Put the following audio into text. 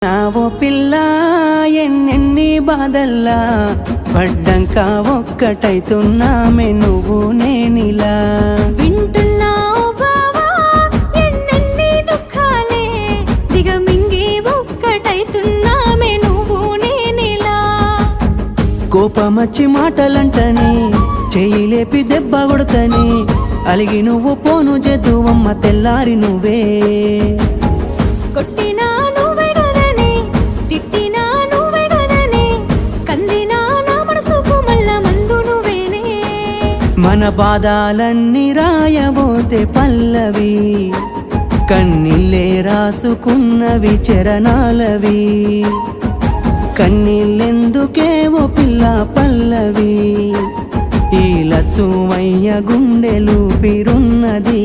నావో పిల్ల ఎన్నెన్ని బాధల్లా పడ్డంక ఒక్కటైతున్నామే నువ్వు నేనిలా వింటున్నావు బావా ఎన్నెన్ని దుఃఖాలే దిగమింగి ఒక్కటైతున్నామే నువ్వు నేనిలా కోపమచ్చి మాటలంటని చెయ్యి లేపి దెబ్బ కొడతని అలిగి నువ్వు పోను చేదువమ్మ తెల్లారి నువ్వే కొట్టినా నువ్వే కదనే తిట్టినా నువ్వే కదనే కందినా నా మనసుకు మళ్ళా మందు నువ్వేనే మన బాధాలన్నీ రాయబోతే పల్లవి కన్నీళ్ళే రాసుకున్నవి చరణాలవి కన్నీళ్ళెందుకేవో పిల్ల పల్లవి ఈ లచ్చుమయ్య గుండెలు పిరున్నది